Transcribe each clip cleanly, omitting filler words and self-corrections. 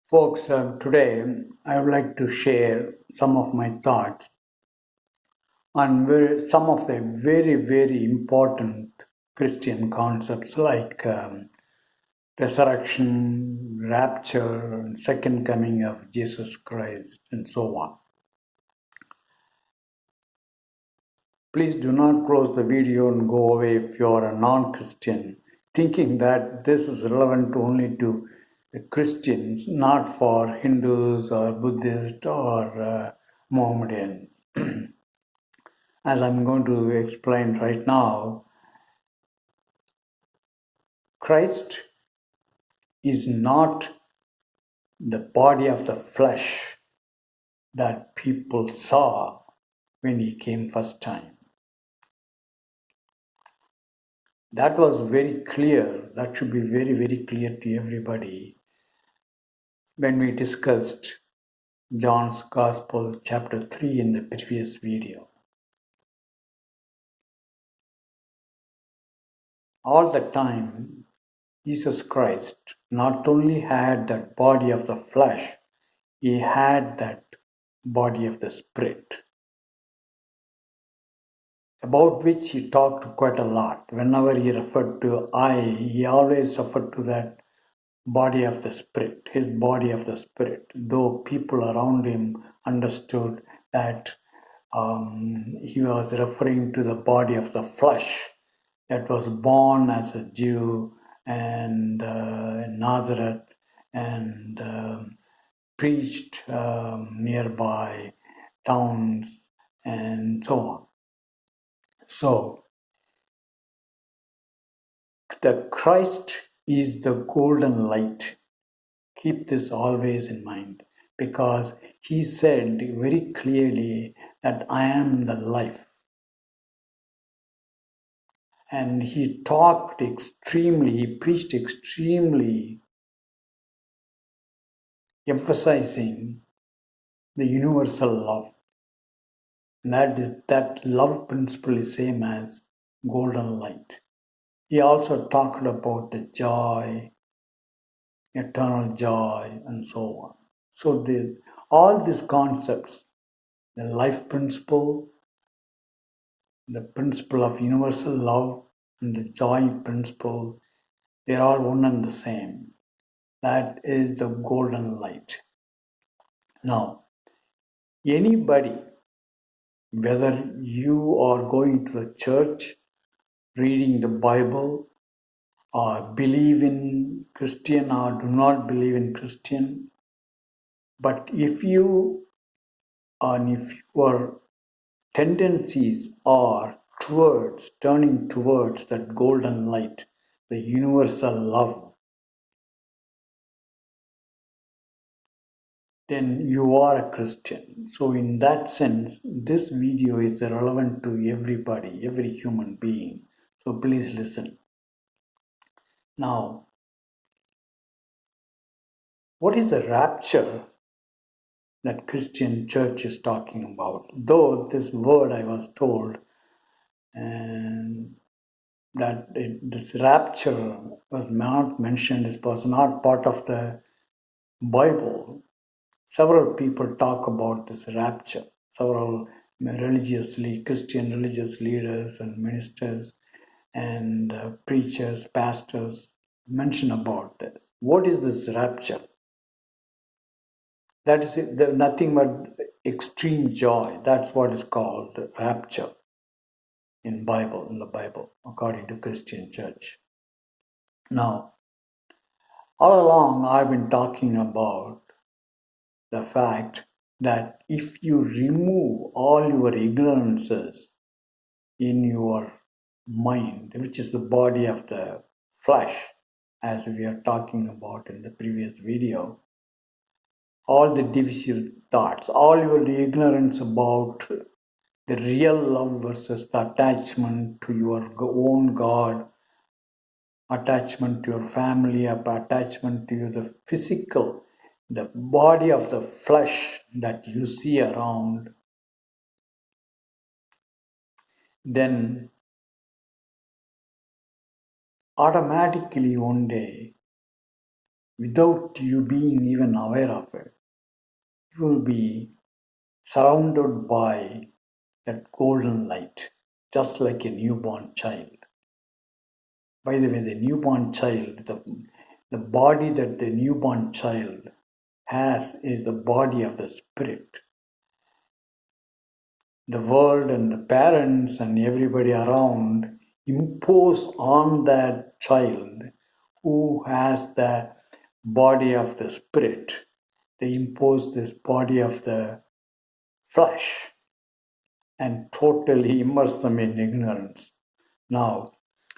Folks, today I would like to share some of my thoughts on some of the very important Christian concepts like resurrection, rapture, second coming of Jesus Christ, and so on. Please do not close the video and go away if you are a non-Christian, thinking that this is relevant only to Christians, not for Hindus or Buddhists or Mohammedan. As I'm going to explain right now, Christ is not the body of the flesh that people saw when he came first time. That was very clear. That should be very clear to everybody when we discussed John's Gospel chapter 3 in the previous video. All the time, Jesus Christ not only had that body of the flesh, he had that body of the spirit, about which he talked quite a lot. Whenever he referred to I, he always referred to that body of the spirit, his body of the spirit, though people around him understood that he was referring to the body of the flesh that was born as a Jew and in Nazareth and preached nearby towns and so on. So, the Christ is the golden light. Keep this always in mind, because he said very clearly that I am the life. And he talked extremely, he preached extremely, emphasizing the universal love. And that love principle is same as golden light. He also talked about the joy, eternal joy, and so on. So all these concepts, the life principle, the principle of universal love, and the joy principle, they're all one and the same. That is the golden light. Now, anybody, whether you are going to the church, reading the Bible, or believe in Christian or do not believe in Christian, but if your tendencies are turning towards that golden light, the universal love, then you are a Christian. So in that sense, this video is relevant to everybody, every human being. So please listen. Now, what is the rapture that Christian church is talking about? Though this word I was told and that this rapture was not mentioned, it was not part of the Bible. Several people talk about this rapture. Several Christian religious leaders and ministers and preachers, pastors mention about this. What is this rapture? That is nothing but extreme joy. That's what is called rapture in the Bible, according to Christian church. Now, all along I've been talking about the fact that if you remove all your ignorances in your mind, which is the body of the flesh, as we are talking about in the previous video, all the divisive thoughts, all your ignorance about the real love versus the attachment to your own God, attachment to your family, attachment to the physical, the body of the flesh that you see around, then automatically one day without you being even aware of it. You will be surrounded by that golden light, just like a newborn child. By the way, the newborn child, the body that the newborn child has is the body of the spirit. The world and the parents and everybody around impose on that child who has the body of the spirit. They impose this body of the flesh and totally immerse them in ignorance. Now,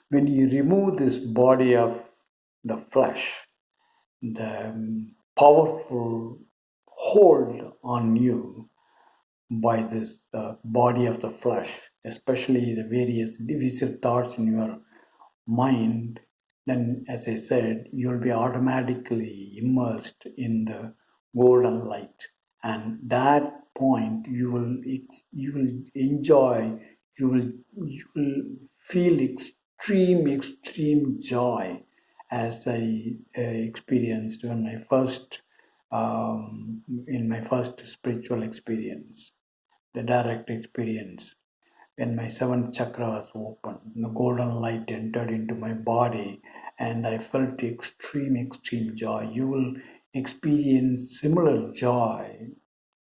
when you remove this body of the flesh, the powerful hold on you by this body of the flesh, especially the various divisive thoughts in your mind, then, as I said, you'll be automatically immersed in the golden light, and that point you will enjoy, you will feel extreme joy, as I experienced when I first in my first spiritual experience, the direct experience. When my seventh chakra was open, the golden light entered into my body, and I felt extreme joy. You will experience similar joy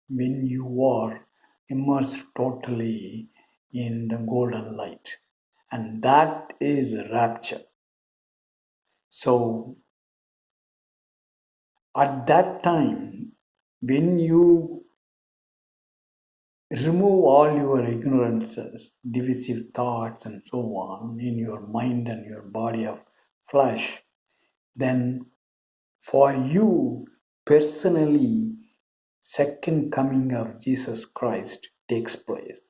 when you are immersed totally in the golden light, and that is rapture. So, at that time, when you remove all your ignorances, divisive thoughts, and so on in your mind and your body of flesh, then for you personally, second coming of Jesus Christ takes place.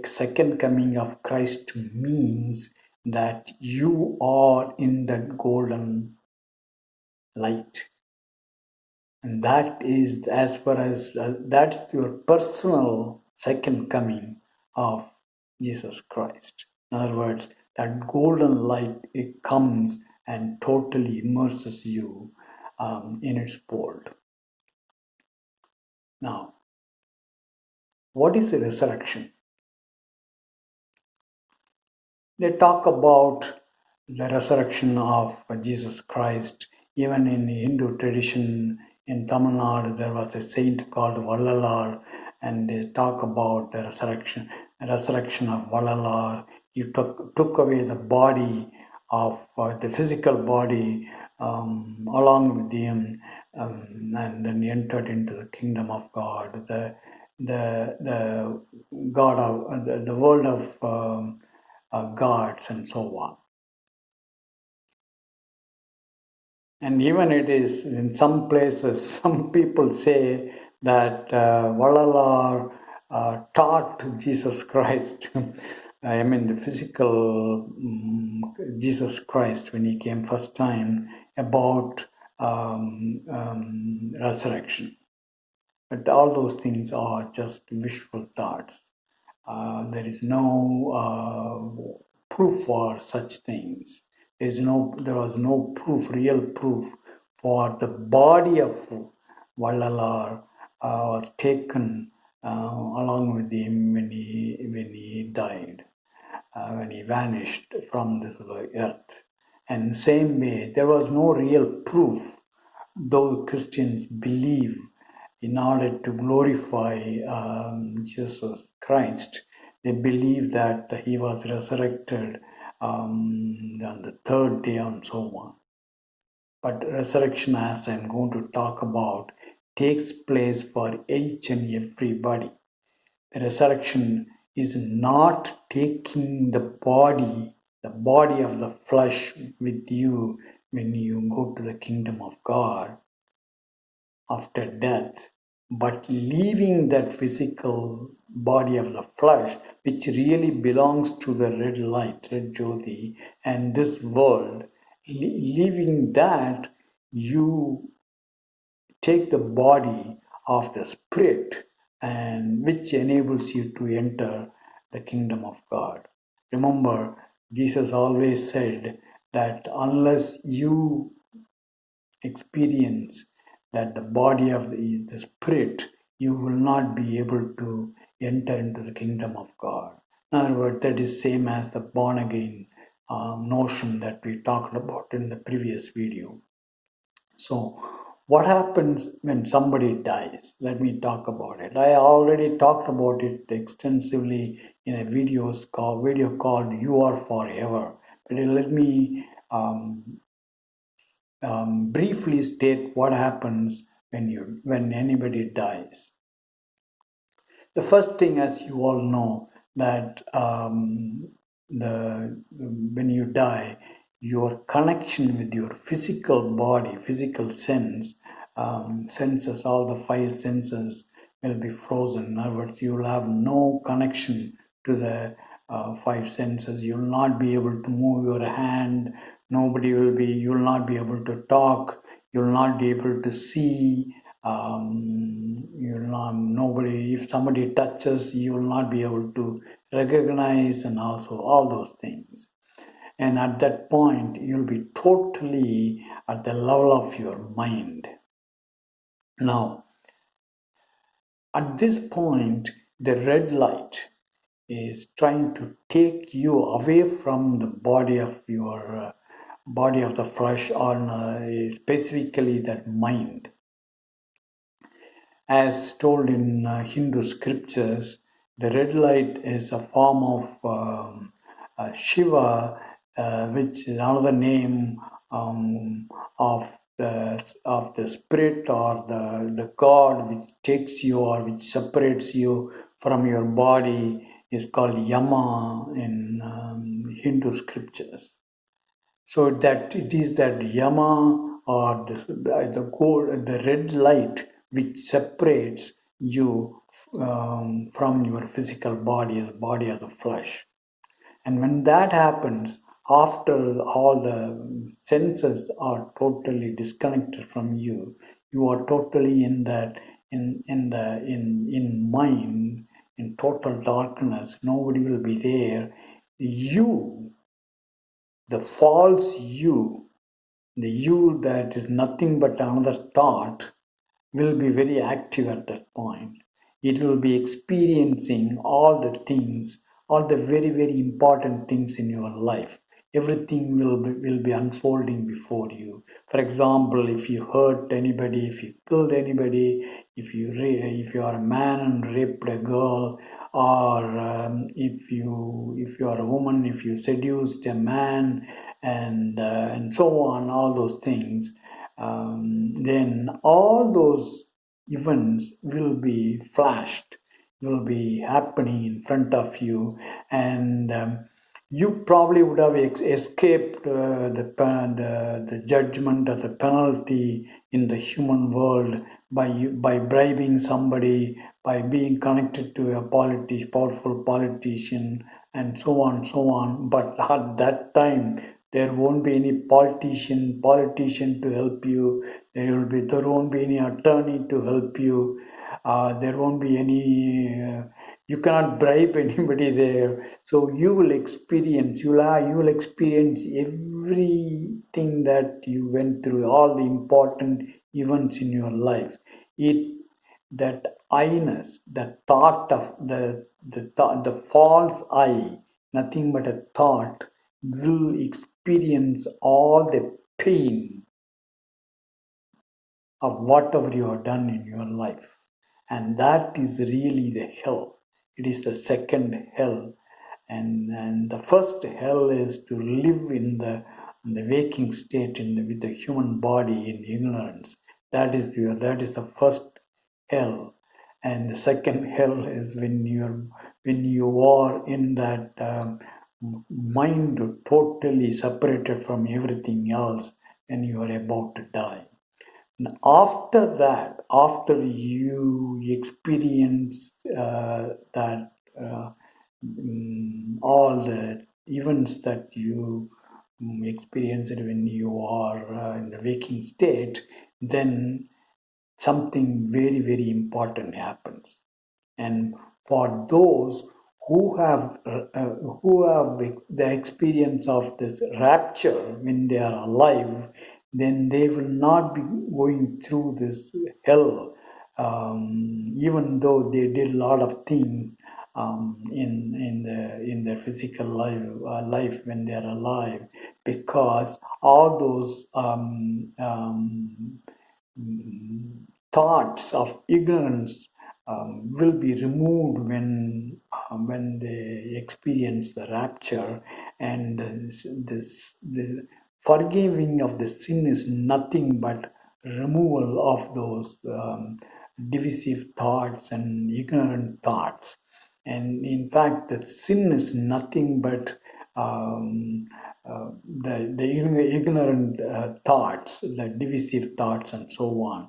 Second coming of Christ means that you are in that golden light, and that is as far as that's your personal second coming of Jesus Christ. In other words, that golden light, it comes and totally immerses you in its fold. Now, what is the resurrection? They talk about the resurrection of Jesus Christ. Even in Hindu tradition, in Tamil Nadu, there was a saint called Vallalar, and they talk about the resurrection of Vallalar. He took away the body of the physical body along with him, and then he entered into the kingdom of God, the God of the world of gods and so on. And even it is in some places, some people say that Valalar taught Jesus Christ. I mean, the physical Jesus Christ, when he came first time, about resurrection. But all those things are just wishful thoughts. There is no proof for such things. There was no proof, real proof, for the body of Vallalar was taken along with him when he died, when he vanished from this earth. And same way, there was no real proof, though Christians believe in order to glorify Jesus Christ. They believe that he was resurrected on the third day and so on. But resurrection, as I'm going to talk about, takes place for each and everybody. The resurrection is not taking the body of the flesh with you when you go to the kingdom of God after death, but leaving that physical body of the flesh, which really belongs to the red light, red Jyoti, and this world, leaving that, you take the body of the spirit, and which enables you to enter the kingdom of God. Remember, Jesus always said that unless you experience that the body of the spirit, you will not be able to enter into the kingdom of God. In other words, that is same as the born again notion that we talked about in the previous video. So, what happens when somebody dies? Let me talk about it. I already talked about it extensively in a video called "You Are Forever." But let me briefly state what happens when anybody dies. The first thing, as you all know, that when you die, your connection with your physical body, physical senses, all the five senses will be frozen. In other words, you will have no connection to the five senses. You will not be able to move your hand. You will not be able to talk. You will not be able to see. Nobody, if somebody touches, you will not be able to recognize, and also all those things. And at that point, you'll be totally at the level of your mind. Now, at this point, the red light is trying to take you away from the body of your body of the flesh, or specifically that mind. As told in Hindu scriptures, the red light is a form of Shiva, which is another name of the spirit, or the God which takes you or which separates you from your body, is called Yama in Hindu scriptures. So that it is that Yama, or the red light, which separates you from your physical body, the body of the flesh. And when that happens, after all the senses are totally disconnected from you, you are totally in mind, in total darkness. Nobody will be there. You, the false you, the you that is nothing but another thought, will be very active at that point. It will be experiencing all the things, all the very, very important things in your life. Everything will be unfolding before you. For example, if you hurt anybody, if you killed anybody, if you are a man and raped a girl, or if you are a woman, if you seduced a man, and so on, all those things, then all those events will be flashed, will be happening in front of you, and you probably would have escaped the judgment or the penalty in the human world by bribing somebody, by being connected to a powerful politician, and so on, so on. But at that time, there won't be any politician to help you. There won't be any attorney to help you. There won't be any. You cannot bribe anybody there. So you will experience. You will experience everything that you went through, all the important events in your life. That I-ness, the thought of the false I, nothing but a thought, will experience all the pain of whatever you have done in your life. And that is really the hell. It is the second hell. And the first hell is to live in the waking state with the human body in ignorance. That is the first hell. And the second hell is when you are in that mind totally separated from everything else, and you are about to die. And after that, after you experience that all the events that you experience it when you are in the waking state, then something very, very important happens. And for those who have the experience of this rapture when they are alive, then they will not be going through this hell, even though they did a lot of things in their physical life when they are alive, because all those thoughts of ignorance will be removed when they experience the rapture. And the forgiving of the sin is nothing but removal of those divisive thoughts and ignorant thoughts. And in fact, the sin is nothing but um, the ignorant thoughts, the divisive thoughts, and so on.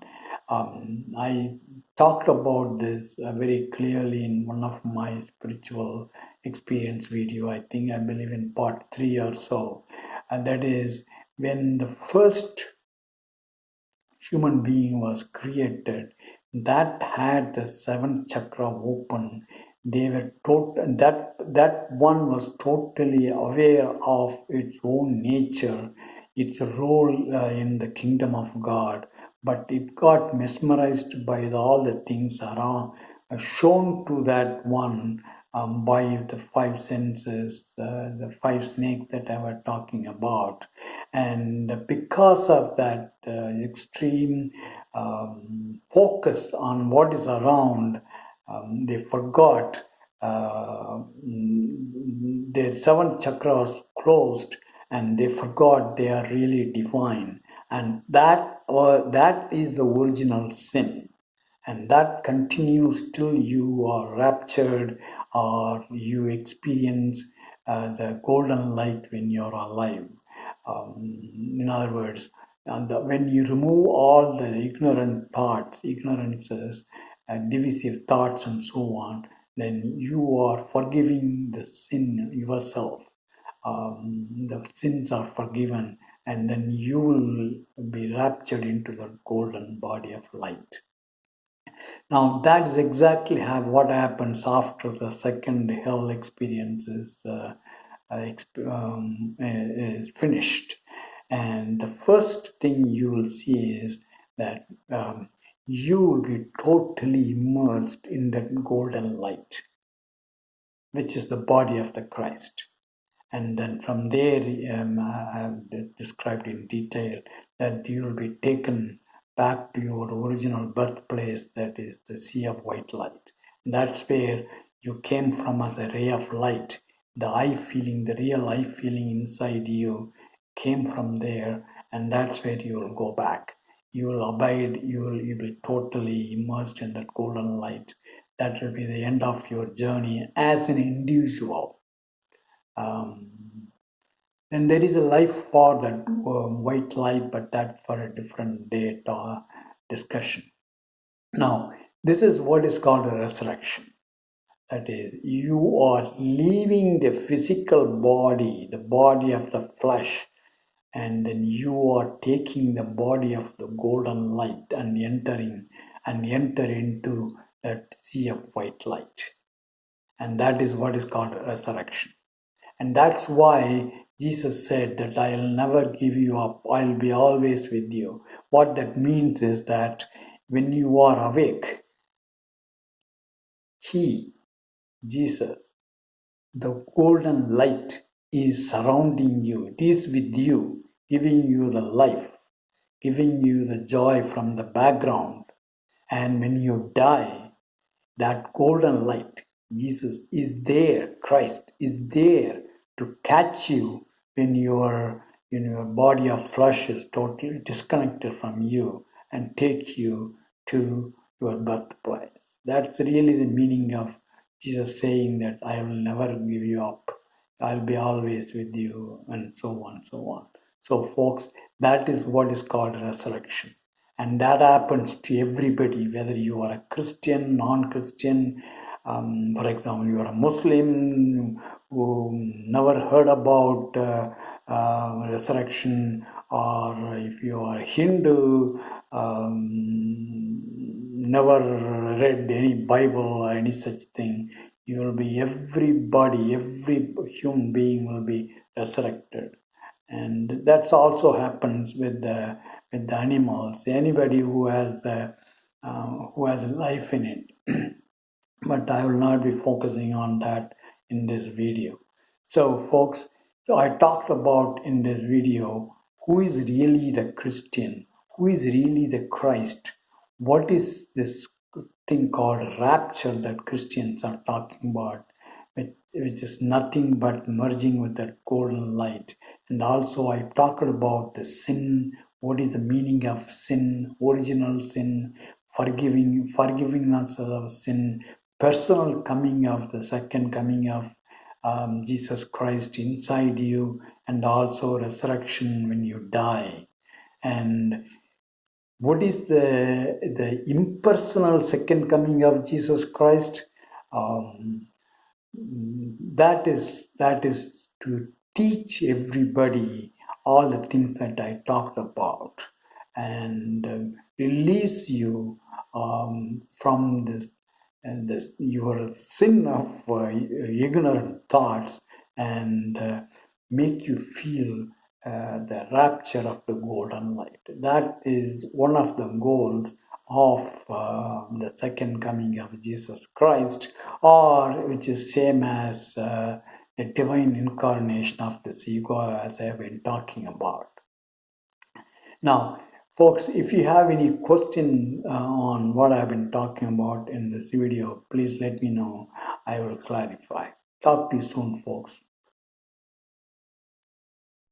I talked about this very clearly in one of my spiritual experience video. I believe in part 3 or so, and that is when the first human being was created that had the seventh chakra open. They were that one was totally aware of its own nature, its role in the kingdom of God, but it got mesmerized by all the things around, shown to that one by the five senses, the five snakes that I was talking about. And because of that extreme focus on what is around, they forgot their seven chakras closed, and they forgot they are really divine. And that is the original sin, and that continues till you are raptured or you experience the golden light when you're alive. In other words, when you remove all the ignorant thoughts, ignorances, divisive thoughts, and so on, then you are forgiving the sin yourself. The sins are forgiven, and then you will be raptured into the golden body of light. Now, that is exactly what happens after the second hell experience is finished. And the first thing you will see is that you will be totally immersed in that golden light, which is the body of the Christ. And then from there, I have described in detail that you will be taken back to your original birthplace, that is the sea of white light. That's where you came from as a ray of light. The I feeling, the real I feeling inside you came from there, and that's where you will go back. You will abide, you will be totally immersed in that golden light. That will be the end of your journey as an individual. Then there is a life for that white light, but that for a different date or discussion. Now, this is what is called a resurrection. That is, you are leaving the physical body, the body of the flesh, and then you are taking the body of the golden light and enter into that sea of white light. And that is what is called resurrection. And that's why Jesus said that I'll never give you up, I'll be always with you. What that means is that when you are awake, He, Jesus, the golden light is surrounding you, it is with you, giving you the life, giving you the joy from the background. And when you die, that golden light, Jesus is there, Christ is there to catch you when your body of flesh is totally disconnected from you and take you to your birthplace. That's really the meaning of Jesus saying that I will never give you up. I'll be always with you, and so on, so on. So, folks, that is what is called resurrection. And that happens to everybody, whether you are a Christian, non-Christian. For example, you are a Muslim who never heard about resurrection, or if you are Hindu, never read any Bible or any such thing, you will be every human being will be resurrected. and that's also happens with the animals. Anybody who has life in it. But I will not be focusing on that in this video. So folks, so I talked about in this video who is really the Christian, who is really the Christ, what is this thing called rapture that Christians are talking about, which is nothing but merging with that golden light. And also I talked about the sin, what is the meaning of sin, original sin, forgiving us of our sin, personal coming of the second coming of Jesus Christ inside you, and also resurrection when you die. And what is the impersonal second coming of Jesus Christ? Um, that is to teach everybody all the things that I talked about, and release you from this and this your sin of ignorant thoughts, and make you feel the rapture of the golden light. That is one of the goals of the second coming of Jesus Christ, or which is same as the divine incarnation of this ego, as I have been talking about. Now, folks, if you have any question on what I've been talking about in this video, please let me know. I will clarify. Talk to you soon, folks.